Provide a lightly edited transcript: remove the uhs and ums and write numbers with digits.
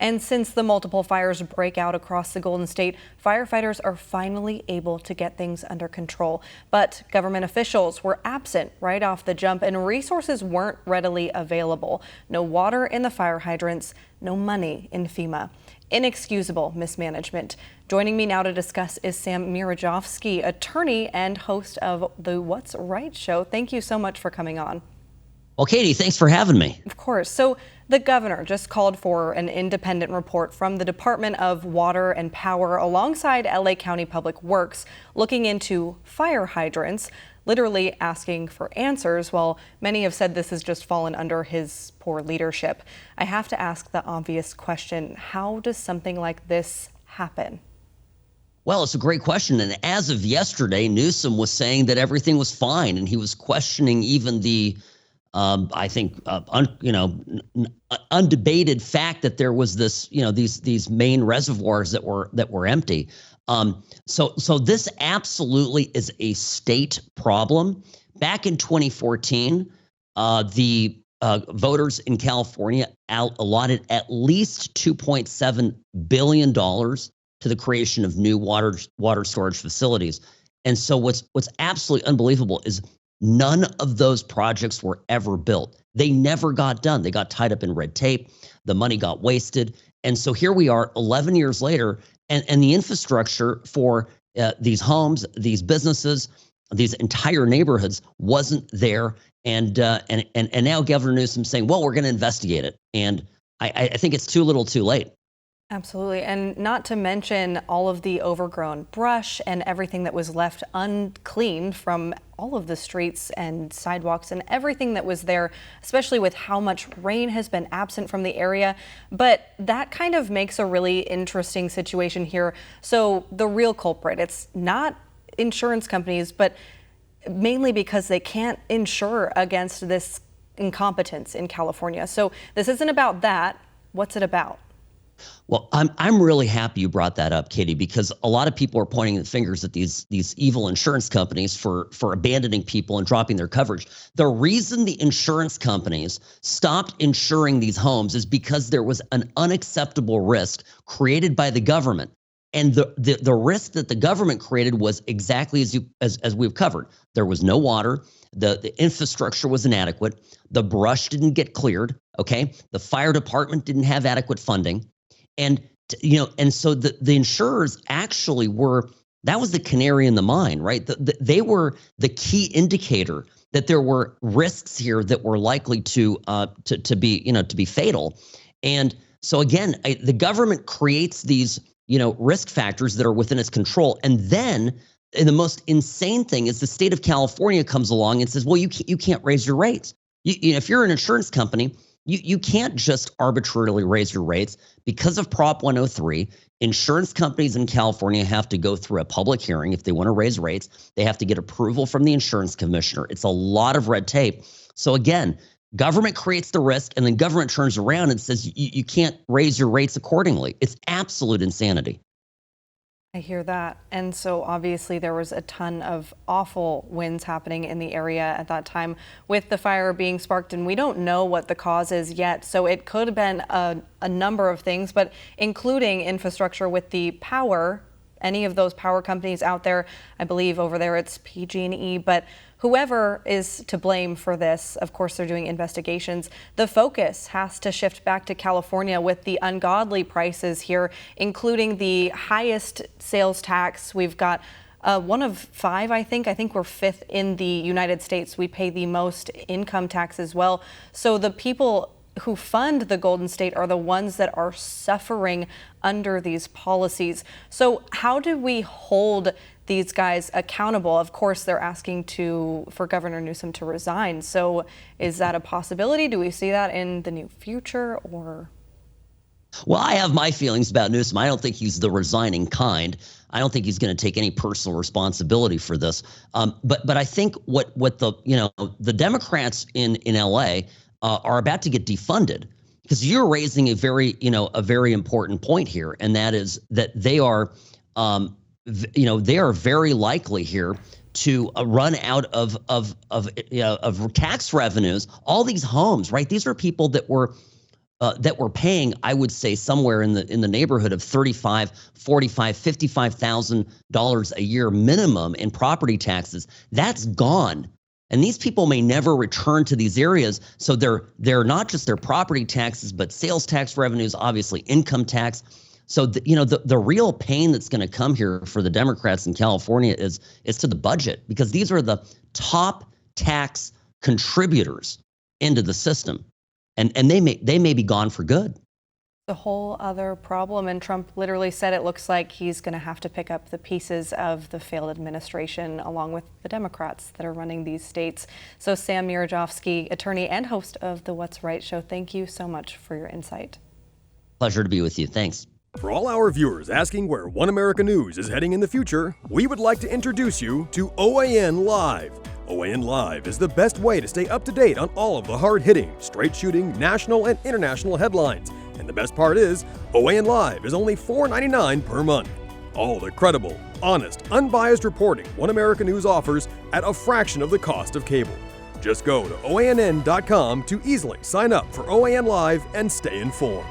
And since the multiple fires break out across the Golden State, firefighters are finally able to get things under control. But government officials were absent right off the jump, and resources weren't readily available. No water in the fire hydrants, no money in FEMA. Inexcusable mismanagement. Joining me now to discuss is Sam Mirejovsky, attorney and host of the What's Right show. Thank you so much for coming on. Well, Katie, thanks for having me. Of course. So the governor just called for an independent report from the Department of Water and Power alongside LA County Public Works looking into fire hydrants, literally asking for answers, while many have said this has just fallen under his poor leadership. I have to ask the obvious question: how does something like this happen? Well, it's a great question. And as of yesterday, Newsom was saying that everything was fine, and he was questioning even the undebated fact that there was this, these main reservoirs that were empty. So this absolutely is a state problem. Back in 2014, the voters in California allotted at least $2.7 billion to the creation of new water storage facilities. And so what's absolutely unbelievable is none of those projects were ever built. They never got done. They got tied up in red tape. The money got wasted. And so here we are 11 years later, and the infrastructure for these homes, these businesses, these entire neighborhoods wasn't there. And now Governor Newsom's saying, well, we're going to investigate it. And I think it's too little too late. Absolutely. And not to mention all of the overgrown brush and everything that was left uncleaned from all of the streets and sidewalks and everything that was there, especially with how much rain has been absent from the area. But that kind of makes a really interesting situation here. So the real culprit, it's not insurance companies, but mainly because they can't insure against this incompetence in California. So this isn't about that. What's it about? Well, I'm really happy you brought that up, Katie, because a lot of people are pointing the fingers at these evil insurance companies for abandoning people and dropping their coverage. The reason the insurance companies stopped insuring these homes is because there was an unacceptable risk created by the government. And the risk that the government created was exactly as we've covered. There was no water. The infrastructure was inadequate. The brush didn't get cleared. Okay. The fire department didn't have adequate funding. And so the insurers actually that was the canary in the mine, right? They were the key indicator that there were risks here that were likely to be fatal. And so again, the government creates these risk factors that are within its control, and then the most insane thing is the state of California comes along and says, well, you can't raise your rates. If you're an insurance company, you can't just arbitrarily raise your rates. Because of Prop 103, insurance companies in California have to go through a public hearing. If they want to raise rates, they have to get approval from the insurance commissioner. It's a lot of red tape. So again, government creates the risk, and then government turns around and says you can't raise your rates accordingly. It's absolute insanity. I hear that. And so obviously there was a ton of awful winds happening in the area at that time with the fire being sparked, and we don't know what the cause is yet. So it could have been a number of things, but including infrastructure with the power, any of those power companies out there. I believe over there it's PG&E, but whoever is to blame for this, of course, they're doing investigations. The focus has to shift back to California with the ungodly prices here, including the highest sales tax. We've got one of five, I think. I think we're fifth in the United States. We pay the most income tax as well. So the people who fund the Golden State are the ones that are suffering under these policies. So how do we hold these guys accountable? Of course, they're asking for Governor Newsom to resign. So is that a possibility? Do we see that in the near future, or? Well, I have my feelings about Newsom. I don't think he's the resigning kind. I don't think he's going to take any personal responsibility for this. But I think what the Democrats in LA are about to get defunded, because you're raising a very important point here, and that is that they are very likely here to run out of tax revenues. All these homes, right? These are people that were that we're paying, I would say somewhere in the neighborhood of $35,000, $45,000, $55,000 a year minimum in property taxes. That's gone. And these people may never return to these areas. So they're not just their property taxes, but sales tax revenues, obviously income tax. So the real pain that's going to come here for the Democrats in California is to the budget, because these are the top tax contributors into the system. And they may be gone for good. The whole other problem, and Trump literally said it looks like he's going to have to pick up the pieces of the failed administration along with the Democrats that are running these states. So Sam Mirejovsky, attorney and host of the What's Right show, thank you so much for your insight. Pleasure to be with you. Thanks. For all our viewers asking where One America News is heading in the future, we would like to introduce you to OAN Live. OAN Live is the best way to stay up to date on all of the hard-hitting, straight-shooting, national and international headlines. And the best part is, OAN Live is only $4.99 per month. All the credible, honest, unbiased reporting One America News offers at a fraction of the cost of cable. Just go to OANN.com to easily sign up for OAN Live and stay informed.